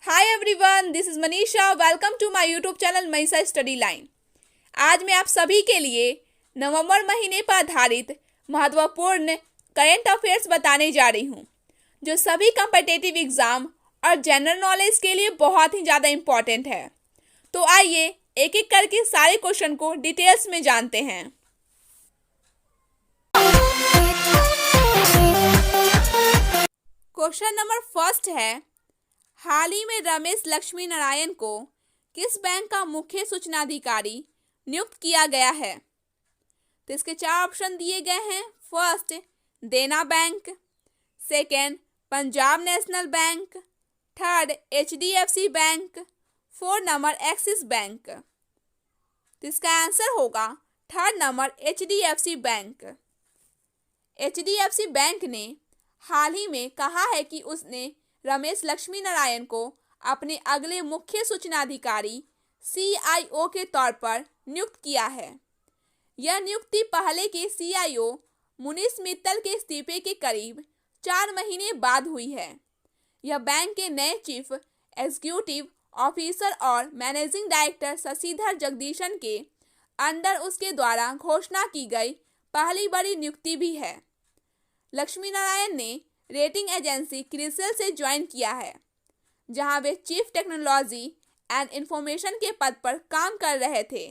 Hi everyone, this is Manisha. Welcome to my YouTube channel Manisha study line. आज मैं आप सभी के लिए नवंबर महीने पर आधारित महत्वपूर्ण करंट अफेयर्स बताने जा रही हूँ, जो सभी कॉम्पिटिटिव एग्जाम और जनरल नॉलेज के लिए बहुत ही ज़्यादा इम्पॉर्टेंट है। तो आइए एक एक करके सारे क्वेश्चन को डिटेल्स में जानते हैं। क्वेश्चन नंबर फर्स्ट है, हाल ही में रमेश लक्ष्मी नारायण को किस बैंक का मुख्य सूचनाधिकारी नियुक्त किया गया है? तो इसके 4 ऑप्शन दिए गए हैं। फर्स्ट, देना bank. Second, Punjab national bank. Third, HDFC bank. 4 number, axis bank. तो इसका आंसर होगा third number, HDFC bank. HDFC bank ने हाल ही में कहा है कि उसने रमेश लक्ष्मी नारायण को अपने अगले मुख्य सूचनाधिकारी CIO के तौर पर नियुक्त किया है। यह नियुक्ति पहले के CIO मुनीष मित्तल के इस्तीफे के करीब 4 महीने बाद हुई है। यह बैंक के नए चीफ एग्जीक्यूटिव ऑफिसर और मैनेजिंग डायरेक्टर शशिधर जगदीशन के अंडर उसके द्वारा घोषणा की गई पहली बड़ी नियुक्ति भी है। लक्ष्मी नारायण ने रेटिंग एजेंसी क्रिसिल से ज्वाइन किया है, जहां वे चीफ टेक्नोलॉजी एंड इंफॉर्मेशन के पद पर काम कर रहे थे।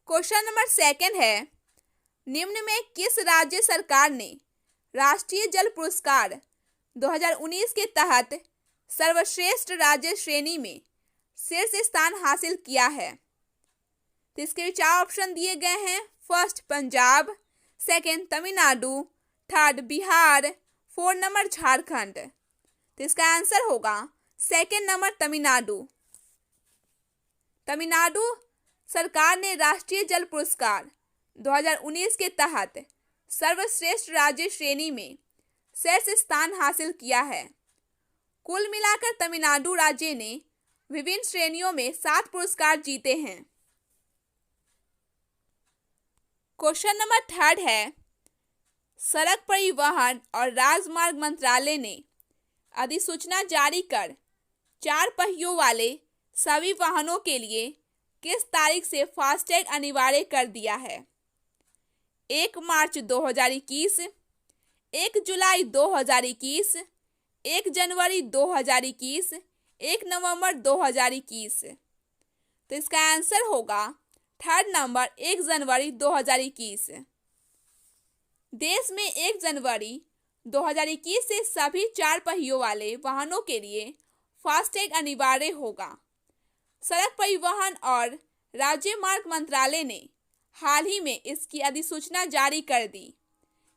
क्वेश्चन नंबर सेकंड है, निम्न में किस राज्य सरकार ने राष्ट्रीय जल पुरस्कार 2019 के तहत सर्वश्रेष्ठ राज्य श्रेणी में शीर्ष स्थान हासिल किया है? तो इसके 4 ऑप्शन दिए गए हैं। First, Punjab. Second, Tamil Nadu. Third, Bihar. 4 number, Jharkhand. तो इसका आंसर होगा सेकेंड नंबर, तमिलनाडु। तमिलनाडु सरकार ने राष्ट्रीय जल पुरस्कार 2019 के तहत सर्वश्रेष्ठ राज्य श्रेणी में शीर्ष स्थान हासिल किया है। कुल मिलाकर तमिलनाडु राज्य ने विभिन्न श्रेणियों में 7 पुरस्कार जीते हैं। क्वेश्चन नंबर थर्ड है, सड़क परिवहन और राजमार्ग मंत्रालय ने अधिसूचना जारी कर 4 पहियों वाले सभी वाहनों के लिए किस तारीख से फास्टैग अनिवार्य कर दिया है? 1 मार्च 2021, 1 जुलाई 2021, 1 जनवरी 2021, 1 नवंबर 2021। तो इसका आंसर होगा थर्ड नंबर, 1 जनवरी 2021। देश में 1 जनवरी 2021 से सभी 4 पहियों वाले वाहनों के लिए फास्टैग अनिवार्य होगा। सड़क परिवहन और राज्य मार्ग मंत्रालय ने हाल ही में इसकी अधिसूचना जारी कर दी।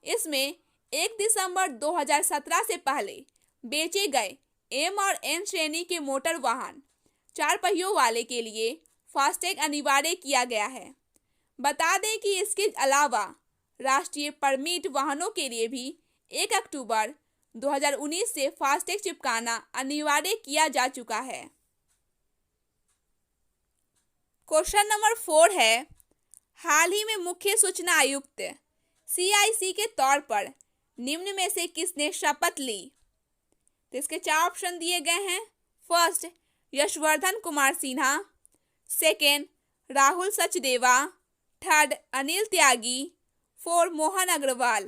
इसमें 1 दिसंबर 2017 से पहले बेचे गए M और N श्रेणी के मोटर वाहन 4 पहियों वाले के लिए फास्टैग अनिवार्य किया गया है। बता दें कि इसके अलावा राष्ट्रीय परमिट वाहनों के लिए भी 1 अक्टूबर 2019 से फास्टैग चिपकाना अनिवार्य किया जा चुका है। क्वेश्चन नंबर 4 है, हाल ही में मुख्य सूचना आयुक्त CIC के तौर पर निम्न में से किसने शपथ ली? तो इसके 4 ऑप्शन दिए गए हैं। First, Yashvardhan Kumar Sinha. Second, Rahul Sachdeva. Third, Anil Tyagi. 4, Mohan Agarwal.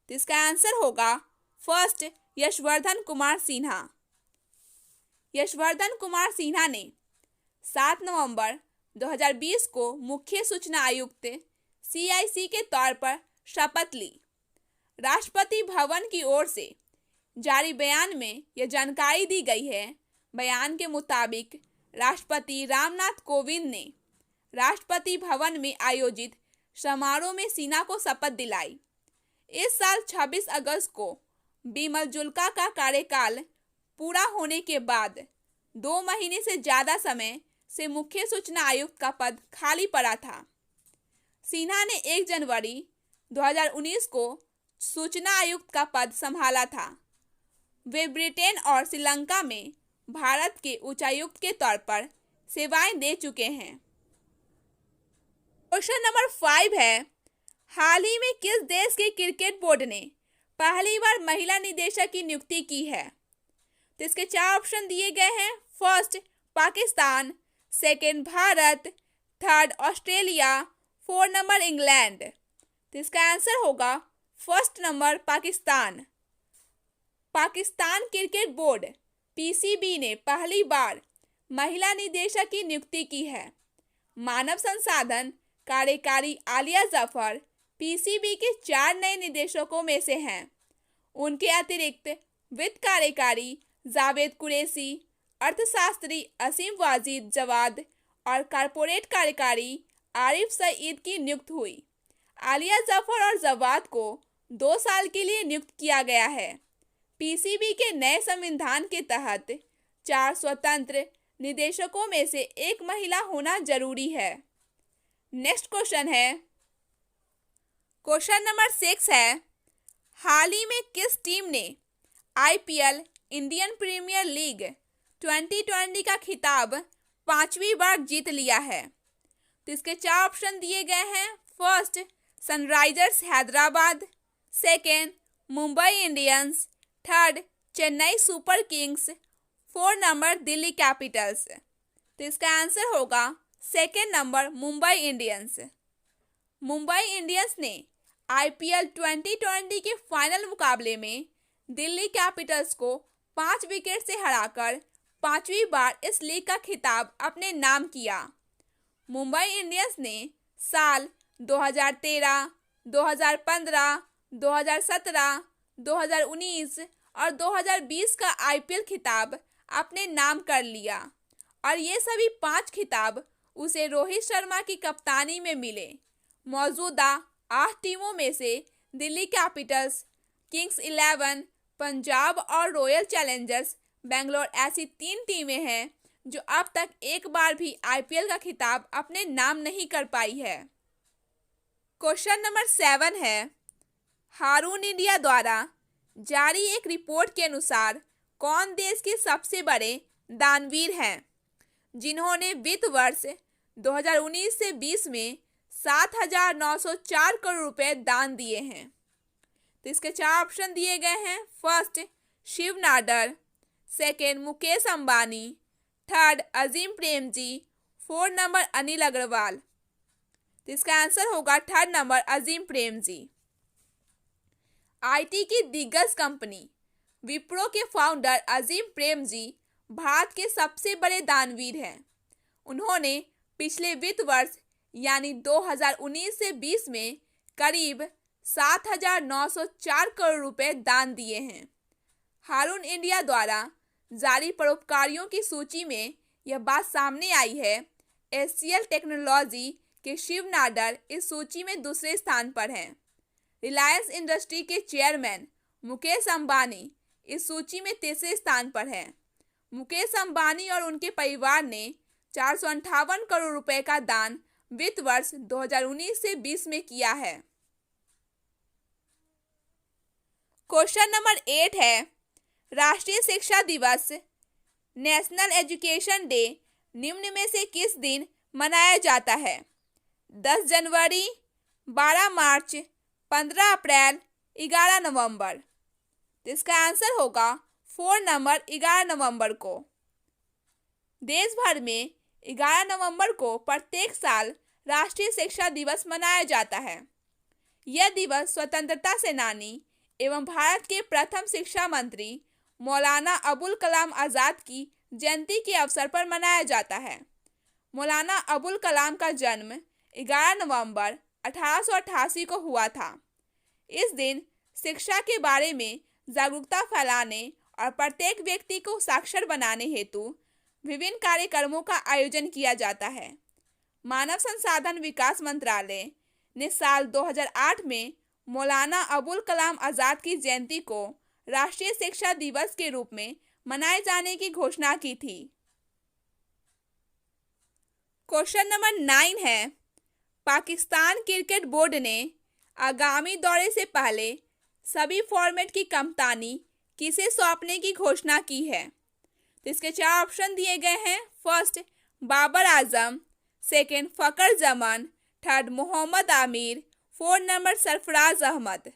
तो इसका आंसर होगा फर्स्ट, यशवर्धन कुमार सिन्हा। यशवर्धन कुमार सिन्हा ने 7 नवंबर 2020 को मुख्य सूचना आयुक्त CIC के तौर पर शपथ ली। राष्ट्रपति भवन की ओर से जारी बयान में यह जानकारी दी गई है। बयान के मुताबिक राष्ट्रपति रामनाथ कोविंद ने राष्ट्रपति भवन में आयोजित समारोह में सिन्हा को शपथ दिलाई। इस साल 26 अगस्त को बिमल जुल्का का कार्यकाल पूरा होने के बाद 2 महीने से ज़्यादा समय से मुख्य सूचना आयुक्त का पद खाली पड़ा था। सिन्हा ने 1 जनवरी 2019 को सूचना आयुक्त का पद संभाला था। वे ब्रिटेन और श्रीलंका में भारत के उच्चायुक्त के तौर पर सेवाएं दे चुके हैं। क्वेश्चन नंबर 5 है, हाल ही में किस देश के क्रिकेट बोर्ड ने पहली बार महिला निदेशक की नियुक्ति की है? तो इसके 4 ऑप्शन दिए गए हैं। First Pakistan, second Bharat, third Australia, 4 number England. तो इसका आंसर होगा first number Pakistan. Pakistan cricket board PCB ने पहली बार महिला निदेशक की नियुक्ति की है। मानव संसाधन कार्यकारी आलिया जफर पीसीबी के 4 नए निदेशकों में से हैं। उनके अतिरिक्त वित्त कार्यकारी जावेद कुरैशी, अर्थशास्त्री असीम वाजिद जवाद और कारपोरेट कार्यकारी आरिफ सईद की नियुक्त हुई। आलिया जफर और जवाद को 2 साल के लिए नियुक्त किया गया है। पीसीबी के नए संविधान के तहत 4 स्वतंत्र निदेशकों में से एक महिला होना जरूरी है। नेक्स्ट क्वेश्चन है, क्वेश्चन नंबर 6 है, हाल ही में किस टीम ने आईपीएल इंडियन प्रीमियर लीग 2020 का खिताब 5वीं बार जीत लिया है? तो इसके 4 ऑप्शन दिए गए हैं। First Sunrisers Hyderabad, second Mumbai Indians, third Chennai super Kings, 4 number Delhi Capitals. तो इसका आंसर होगा second number Mumbai Indians. Mumbai Indians ने आईपीएल 2020 के फाइनल मुकाबले में दिल्ली कैपिटल्स को 5 विकेट से हराकर 5वीं बार इस लीग का खिताब अपने नाम किया। मुंबई इंडियंस ने साल 2013, 2015, 2017, 2019 और 2020 का आईपीएल खिताब अपने नाम कर लिया और ये सभी 5 खिताब उसे रोहित शर्मा की कप्तानी में मिले। मौजूदा 8 टीमों में से दिल्ली कैपिटल्स, किंग्स 11, पंजाब और रॉयल चैलेंजर्स बेंगलोर ऐसी 3 टीमें हैं जो अब तक एक बार भी आईपीएल का खिताब अपने नाम नहीं कर पाई है। क्वेश्चन नंबर 7 है, हारून इंडिया द्वारा जारी एक रिपोर्ट के अनुसार कौन देश के सबसे बड़े दानवीर हैं जिन्होंने वित्त वर्ष 2019 से 20 में 7,904 करोड़ रुपए दान दिए हैं? तो इसके 4 ऑप्शन दिए गए हैं। First Shiv Nadar, second Mukesh Ambani, third Azim Premji, 4 नंबर अनिल अग्रवाल। तो इसका आंसर होगा थर्ड नंबर अजीम प्रेमजी। आईटी की दिग्गज कंपनी विप्रो के फाउंडर अजीम प्रेमजी भारत के सबसे बड़े दानवीर हैं। उन्होंने पिछले वित्त वर्ष यानी 2019 से 20 में करीब 7,904 करोड़ रुपए दान दिए हैं। हारून इंडिया द्वारा जारी परोपकारियों की सूची में यह बात सामने आई है। एचसीएल टेक्नोलॉजी के शिव नाडर इस सूची में दूसरे स्थान पर हैं। रिलायंस इंडस्ट्री के चेयरमैन मुकेश अंबानी इस सूची में तीसरे स्थान पर हैं। मुकेश अंबानी और उनके परिवार ने 458 करोड़ रुपए का दान वित्त वर्ष 2019 से 20 में किया है। क्वेश्चन नंबर 8 है, राष्ट्रीय शिक्षा दिवस नेशनल एजुकेशन डे निम्न में से किस दिन मनाया जाता है? 10 जनवरी, 12 मार्च, 15 अप्रैल, 11 नवंबर। तो इसका आंसर होगा 4 नंबर 11 नवंबर को। देश भर में 11 नवंबर को प्रत्येक साल राष्ट्रीय शिक्षा दिवस मनाया जाता है। यह दिवस स्वतंत्रता सेनानी एवं भारत के प्रथम शिक्षा मंत्री मौलाना अबुल कलाम आज़ाद की जयंती के अवसर पर मनाया जाता है। मौलाना अबुल कलाम का जन्म 11 नवंबर 1888 को हुआ था। इस दिन शिक्षा के बारे में जागरूकता फैलाने और प्रत्येक व्यक्ति को साक्षर बनाने हेतु विभिन्न कार्यक्रमों का आयोजन किया जाता है। मानव संसाधन विकास मंत्रालय ने साल 2008 में मौलाना अबुल कलाम आज़ाद की जयंती को राष्ट्रीय शिक्षा दिवस के रूप में मनाए जाने की घोषणा की थी। क्वेश्चन नंबर 9 है, पाकिस्तान क्रिकेट बोर्ड ने आगामी दौरे से पहले सभी फॉर्मेट की कप्तानी किसे सौंपने की घोषणा की है? तो इसके 4 ऑप्शन दिए गए हैं। First Babar Azam, second Fakhar Zaman, third Mohammad Amir, 4 नंबर सरफराज अहमद।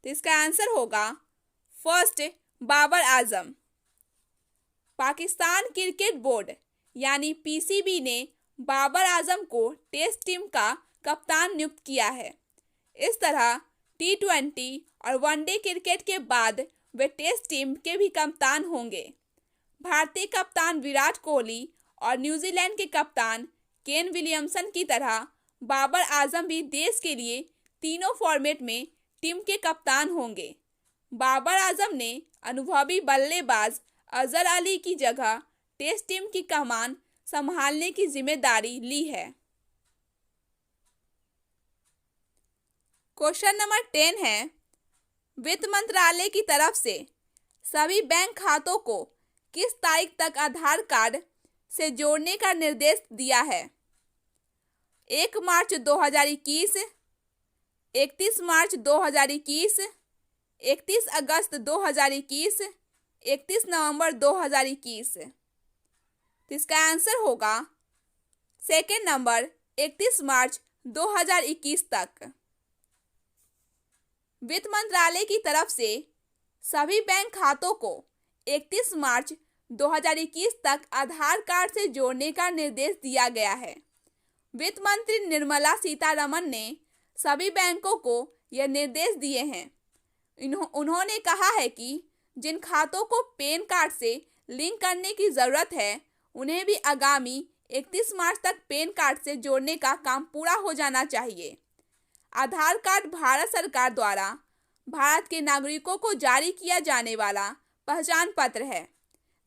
तो इसका आंसर होगा first Babar Azam. Pakistan cricket board यानी पीसीबी ने बाबर आजम को टेस्ट टीम का कप्तान नियुक्त किया है। इस तरह टी20 और वनडे क्रिकेट के बाद वे टेस्ट टीम के भी कप्तान होंगे। भारतीय कप्तान विराट कोहली और न्यूजीलैंड के कप्तान केन विलियमसन की तरह बाबर आजम भी देश के लिए तीनों फॉर्मेट में टीम के कप्तान होंगे। बाबर आजम ने अनुभवी बल्लेबाज अजहर अली की जगह टेस्ट टीम की कमान संभालने की जिम्मेदारी ली है। क्वेश्चन नंबर 10 है, वित्त मंत्रालय की तरफ से सभी बैंक खातों को किस तारीख तक आधार कार्ड से जोड़ने का निर्देश दिया है? 1 मार्च 2021, 31 मार्च 2021, 31 अगस्त 2021, 31 नवंबर 2021। तो इसका आंसर होगा सेकेंड नंबर 31 मार्च 2021 तक। वित्त मंत्रालय की तरफ से सभी बैंक खातों को 31 मार्च 2021 तक आधार कार्ड से जोड़ने का निर्देश दिया गया है। वित्त मंत्री निर्मला सीतारमण ने सभी बैंकों को यह निर्देश दिए हैं। उन्होंने कहा है कि जिन खातों को पैन कार्ड से लिंक करने की ज़रूरत है उन्हें भी आगामी 31 मार्च तक पैन कार्ड से जोड़ने का काम पूरा हो जाना चाहिए। आधार कार्ड भारत सरकार द्वारा भारत के नागरिकों को जारी किया जाने वाला पहचान पत्र है,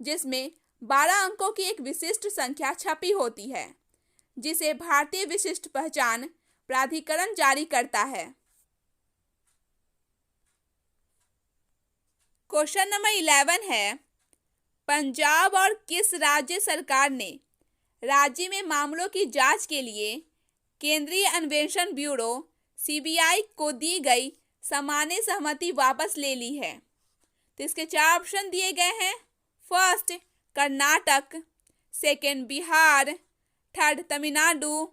जिसमें 12 अंकों की एक विशिष्ट संख्या छपी होती है, जिसे भारतीय विशिष्ट पहचान प्राधिकरण जारी करता है। क्वेश्चन नंबर 11 है, पंजाब और किस राज्य सरकार ने राज्य में मामलों की जांच के लिए केंद्रीय अन्वेषण ब्यूरो सीबीआई को दी गई सामान्य सहमति वापस ले ली है? तो इसके 4 ऑप्शन दिए गए हैं। First Karnataka, second Bihar, third Tamil Nadu,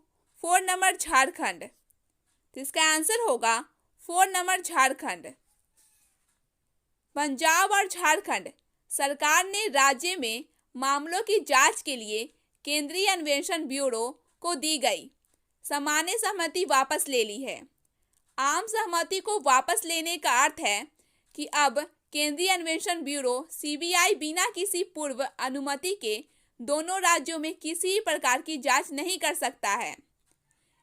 4 number Jharkhand. तो इसका आंसर होगा 4 नंबर झारखंड। पंजाब और झारखंड सरकार ने राज्य में मामलों की जांच के लिए केंद्रीय अन्वेषण ब्यूरो को दी गई सामान्य सहमति वापस ले ली है। आम सहमति को वापस लेने का अर्थ है कि अब केंद्रीय अन्वेषण ब्यूरो सीबीआई बिना किसी पूर्व अनुमति के दोनों राज्यों में किसी प्रकार की जांच नहीं कर सकता है।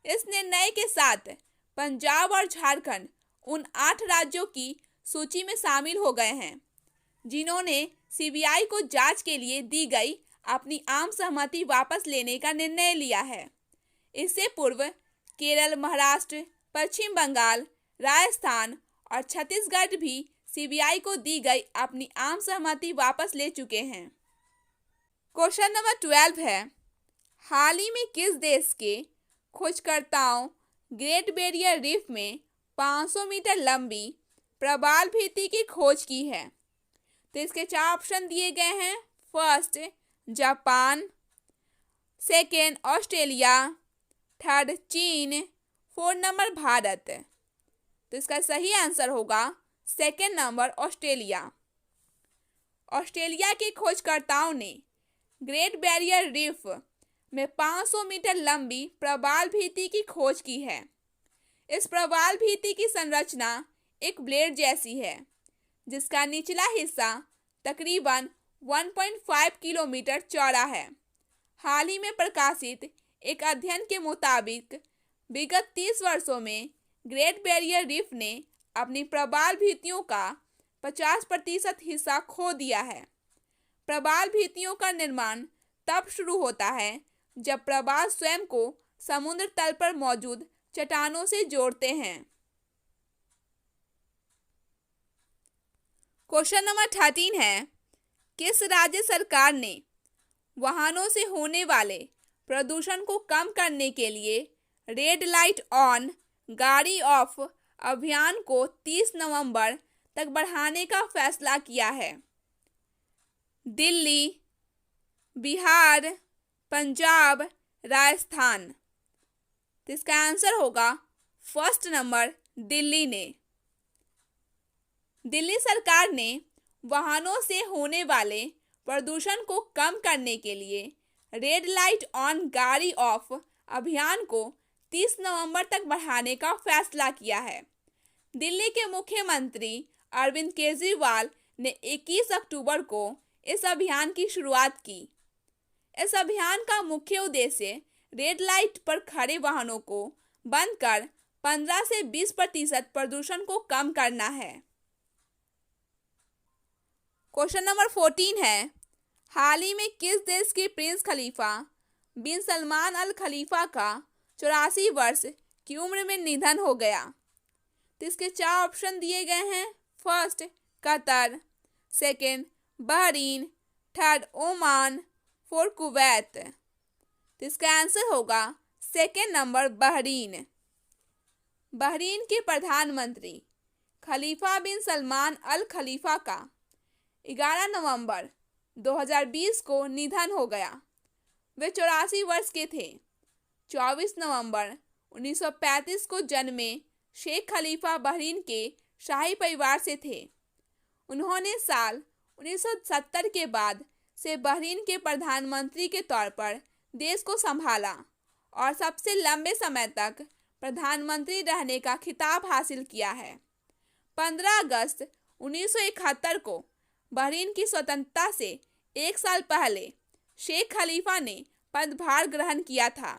इस निर्णय के साथ पंजाब और झारखंड उन 8 राज्यों की सूची में शामिल हो गए हैं जिन्होंने सीबीआई को जांच के लिए दी गई अपनी आम सहमति वापस लेने का निर्णय लिया है। इससे पूर्व केरल, महाराष्ट्र, पश्चिम बंगाल, राजस्थान और छत्तीसगढ़ भी सीबीआई को दी गई अपनी आम सहमति वापस ले चुके हैं। क्वेश्चन नंबर 12 है, हाल ही में किस देश के खोजकर्ताओं ग्रेट बैरियर रीफ में 500 मीटर लंबी प्रवाल भित्ति की खोज की है? तो इसके 4 ऑप्शन दिए गए हैं। First Japan, second Australia, third चीन, 4 नंबर भारत। तो इसका सही आंसर होगा सेकेंड नंबर ऑस्ट्रेलिया। ऑस्ट्रेलिया के खोजकर्ताओं ने ग्रेट बैरियर रीफ में 500 मीटर लंबी प्रवाल भित्ति की खोज की है। इस प्रवाल भित्ति की संरचना एक ब्लेड जैसी है, जिसका निचला हिस्सा तकरीबन 1.5 किलोमीटर चौड़ा है। हाल ही में प्रकाशित एक अध्ययन के मुताबिक विगत 30 वर्षों में ग्रेट बैरियर रीफ ने अपनी प्रवाल भित्तियों का 50% हिस्सा खो दिया है। प्रवाल भित्तियों का निर्माण तब शुरू होता है जब प्रवाल स्वयं को समुद्र तल पर मौजूद चट्टानों से जोड़ते हैं। क्वेश्चन नंबर 13 है, किस राज्य सरकार ने वाहनों से होने वाले प्रदूषण को कम करने के लिए रेड लाइट ऑन गाड़ी ऑफ अभियान को 30 नवंबर तक बढ़ाने का फैसला किया है? दिल्ली, बिहार, पंजाब, राजस्थान। तो इसका आंसर होगा फर्स्ट नंबर दिल्ली ने। दिल्ली सरकार ने वाहनों से होने वाले प्रदूषण को कम करने के लिए रेड लाइट ऑन गाड़ी ऑफ अभियान को 30 नवंबर तक बढ़ाने का फैसला किया है। दिल्ली के मुख्यमंत्री अरविंद केजरीवाल ने 21 अक्टूबर को इस अभियान की शुरुआत की। इस अभियान का मुख्य उद्देश्य रेड लाइट पर खड़े वाहनों को बंद कर 15 से 20% प्रदूषण को कम करना है। क्वेश्चन नंबर 14 है, हाल ही में किस देश के प्रिंस खलीफा बिन सलमान अल खलीफा का 84 वर्ष की उम्र में निधन हो गया? तो इसके 4 ऑप्शन दिए गए हैं। First Qatar, second Bahrain, third Oman, fourth Kuwait. तो इसका आंसर होगा सेकंड नंबर बहरीन। बहरीन के प्रधानमंत्री खलीफा बिन सलमान अल खलीफा का 11 नवंबर 2020 को निधन हो गया। वे 84 वर्ष के थे। 24 नवंबर 1935 को जन्मे शेख खलीफा बहरीन के शाही परिवार से थे। उन्होंने साल 1970 के बाद से बहरीन के प्रधानमंत्री के तौर पर देश को संभाला और सबसे लंबे समय तक प्रधानमंत्री रहने का खिताब हासिल किया है। 15 अगस्त 1971 को बहरीन की स्वतंत्रता से एक साल पहले शेख खलीफा ने पदभार ग्रहण किया था।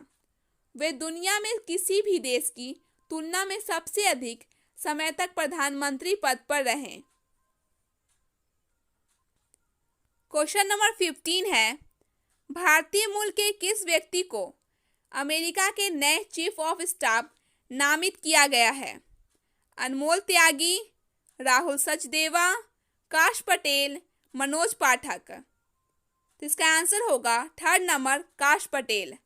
वे दुनिया में किसी भी देश की तुलना में सबसे अधिक समय तक प्रधानमंत्री पद पर रहे। क्वेश्चन नंबर 15 है, भारतीय मूल के किस व्यक्ति को अमेरिका के नए चीफ ऑफ स्टाफ नामित किया गया है? अनमोल त्यागी, राहुल सचदेवा, काश पटेल, मनोज पाठक। तो इसका आंसर होगा थर्ड नंबर काश पटेल।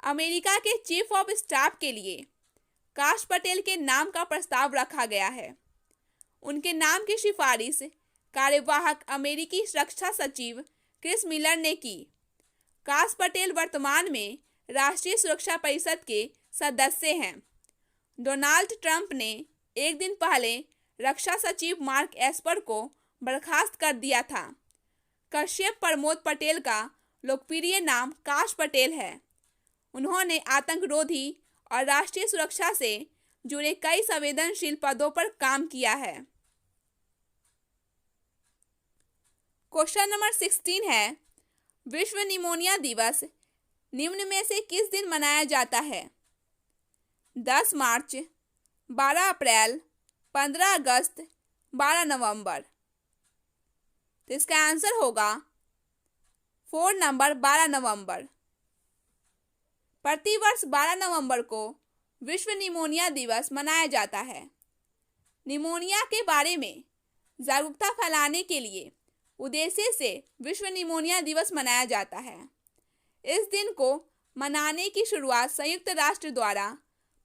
अमेरिका के चीफ ऑफ स्टाफ के लिए काश पटेल के नाम का प्रस्ताव रखा गया है। उनके नाम की सिफारिश कार्यवाहक अमेरिकी रक्षा सचिव क्रिस मिलर ने की। काश पटेल वर्तमान में राष्ट्रीय सुरक्षा परिषद के सदस्य हैं। डोनाल्ड ट्रंप ने एक दिन पहले रक्षा सचिव मार्क एस्पर को बर्खास्त कर दिया था। कश्यप प्रमोद पटेल का लोकप्रिय नाम काश पटेल है। उन्होंने आतंकरोधी और राष्ट्रीय सुरक्षा से जुड़े कई संवेदनशील पदों पर काम किया है। क्वेश्चन नंबर 16 है, विश्व निमोनिया दिवस निम्न में से किस दिन मनाया जाता है? 10 मार्च, 12 अप्रैल, 15 अगस्त, 12 नवंबर। तो इसका आंसर होगा 4 नंबर 12 नवंबर। प्रतिवर्ष 12 नवंबर को विश्व निमोनिया दिवस मनाया जाता है। निमोनिया के बारे में जागरूकता फैलाने के लिए उद्देश्य से विश्व निमोनिया दिवस मनाया जाता है। इस दिन को मनाने की शुरुआत संयुक्त राष्ट्र द्वारा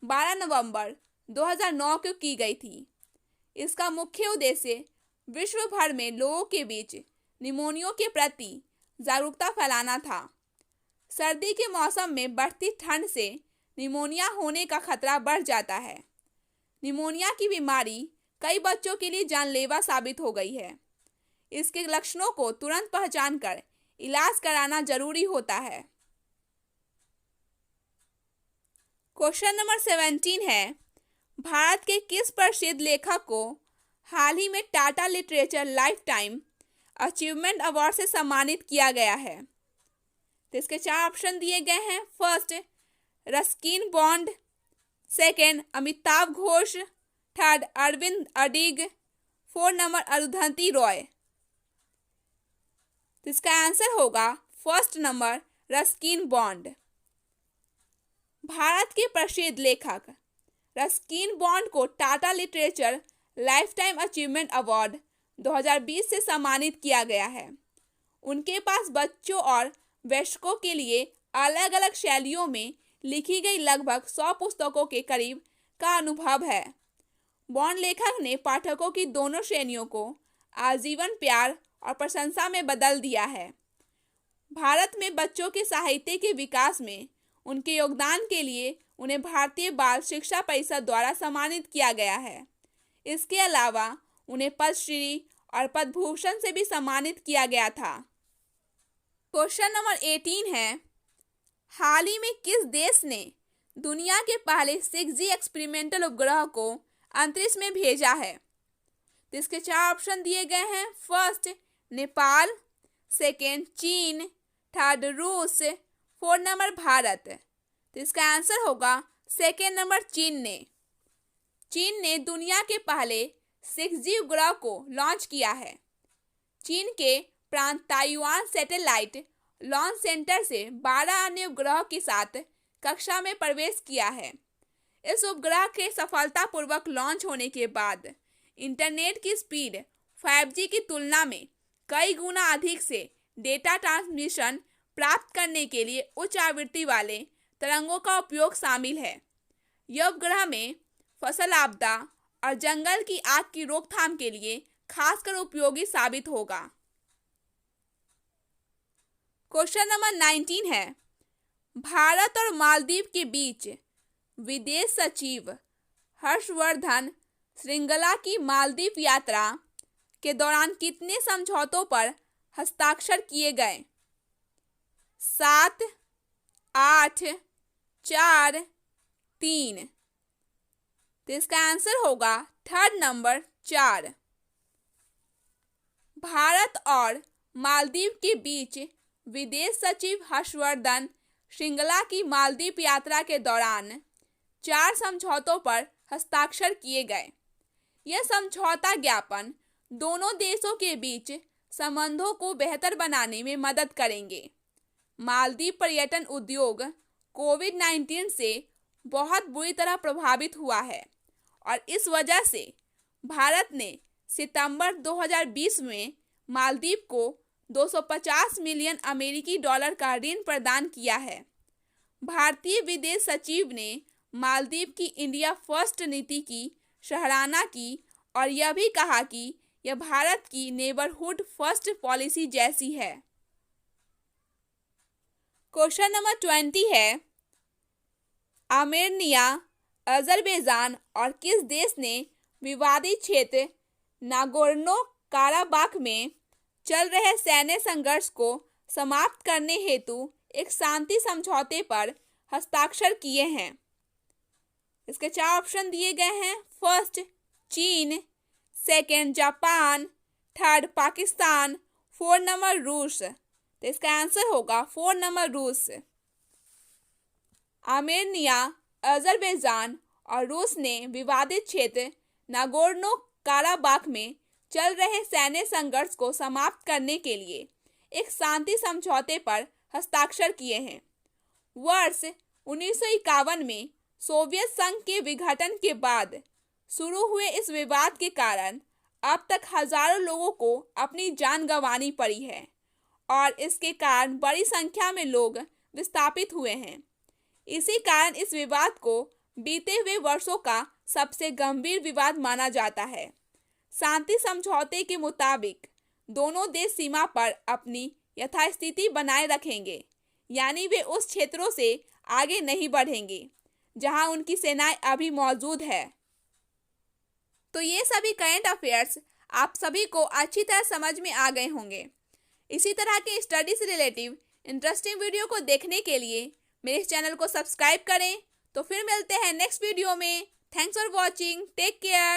12 नवंबर 2009 को की गई थी। इसका मुख्य उद्देश्य विश्व भर में लोगों के बीच निमोनिया के प्रति जागरूकता फैलाना था। सर्दी के मौसम में बढ़ती ठंड से निमोनिया होने का खतरा बढ़ जाता है। निमोनिया की बीमारी कई बच्चों के लिए जानलेवा साबित हो गई है। इसके लक्षणों को तुरंत पहचान कर इलाज कराना जरूरी होता है। क्वेश्चन नंबर 17 है, भारत के किस प्रसिद्ध लेखक को हाल ही में Tata literature lifetime achievement award से सम्मानित किया गया है? तो इसके 4 ऑप्शन दिए गए हैं। First Ruskin Bond, second Amitabh Ghosh, third Aravind Adiga, 4 number Arundhati Roy. तो इसका आंसर होगा first number Ruskin Bond. Bharat के प्रसिद्ध लेखक रस्किन बॉन्ड को Tata literature lifetime achievement award 2020 से सम्मानित किया गया है। उनके पास बच्चों और वयस्कों के लिए अलग अलग शैलियों में लिखी गई लगभग 100 पुस्तकों के करीब का अनुभव है। बॉन्ड लेखक ने पाठकों की दोनों श्रेणियों को आजीवन प्यार और प्रशंसा में बदल दिया है। भारत में बच्चों के साहित्य के विकास में उनके योगदान के लिए उन्हें भारतीय बाल शिक्षा परिषद द्वारा सम्मानित किया गया है। इसके अलावा उन्हें पद्मश्री और पद्म भूषण से भी सम्मानित किया गया था। क्वेश्चन नंबर 18 है, हाल ही में किस देश ने दुनिया के पहले 6G एक्सपेरिमेंटल उपग्रह को अंतरिक्ष में भेजा है? तो इसके 4 ऑप्शन दिए गए हैं। फर्स्ट नेपाल, सेकेंड चीन, थर्ड रूस, 4 नंबर भारत। तो इसका आंसर होगा सेकेंड नंबर चीन ने। चीन ने दुनिया के पहले 6G उपग्रह को लॉन्च किया है। चीन के प्रांत ताइवान सैटेलाइट लॉन्च सेंटर से 12 अन्य उपग्रह के साथ कक्षा में प्रवेश किया है। इस उपग्रह के सफलतापूर्वक लॉन्च होने के बाद इंटरनेट की स्पीड 5G की तुलना में कई गुना अधिक से डेटा ट्रांसमिशन प्राप्त करने के लिए उच्च आवृत्ति वाले तरंगों का उपयोग शामिल है। यह उपग्रह में फसल आपदा और जंगल की आग की रोकथाम के लिए खासकर उपयोगी साबित होगा। क्वेश्चन नंबर 19 है, भारत और मालदीव के बीच विदेश सचिव हर्षवर्धन श्रृंगला की मालदीव यात्रा के दौरान कितने समझौतों पर हस्ताक्षर किए गए? 7, 8, 4, 3। तो इसका आंसर होगा थर्ड नंबर 4। भारत और मालदीव के बीच विदेश सचिव हर्षवर्धन श्रृंगला की मालदीव यात्रा के दौरान 4 समझौतों पर हस्ताक्षर किए गए। यह समझौता ज्ञापन दोनों देशों के बीच संबंधों को बेहतर बनाने में मदद करेंगे। मालदीव पर्यटन उद्योग कोविड-19 से बहुत बुरी तरह प्रभावित हुआ है और इस वजह से भारत ने सितंबर 2020 में मालदीव को 250 मिलियन अमेरिकी डॉलर का ऋण प्रदान किया है। भारतीय विदेश सचिव ने मालदीव की इंडिया फर्स्ट नीति की सराहना की और यह भी कहा कि यह भारत की नेबरहुड फर्स्ट पॉलिसी जैसी है। क्वेश्चन नंबर 20 है, आर्मेनिया, अजरबैजान और किस देश ने विवादित क्षेत्र नागोर्नो काराबाख में चल रहे सैन्य संघर्ष को समाप्त करने हेतु एक शांति समझौते पर हस्ताक्षर किए हैं? इसके 4 ऑप्शन दिए गए हैं। फर्स्ट चीन, second Japan, third Pakistan, 4 number रूस। तो इसका आंसर होगा 4 नंबर रूस। आर्मेनिया, अजरबैजान और रूस ने विवादित क्षेत्र नागोर्नो काराबाख में चल रहे सैन्य संघर्ष को समाप्त करने के लिए एक शांति समझौते पर हस्ताक्षर किए हैं। वर्ष 1951 में सोवियत संघ के विघटन के बाद शुरू हुए इस विवाद के कारण अब तक हजारों लोगों को अपनी जान गंवानी पड़ी है और इसके कारण बड़ी संख्या में लोग विस्थापित हुए हैं। इसी कारण इस विवाद को बीते हुए वर्षों का सबसे गंभीर विवाद माना जाता है। शांति समझौते के मुताबिक दोनों देश सीमा पर अपनी यथास्थिति बनाए रखेंगे, यानी वे उस क्षेत्रों से आगे नहीं बढ़ेंगे जहां उनकी सेनाएं अभी मौजूद है। तो ये सभी करंट अफेयर्स आप सभी को अच्छी तरह समझ में आ गए होंगे। इसी तरह के स्टडी से रिलेटिव इंटरेस्टिंग वीडियो को देखने के लिए मेरे इस चैनल को सब्सक्राइब करें। तो फिर मिलते हैं नेक्स्ट वीडियो में। Thanks for watching, take care.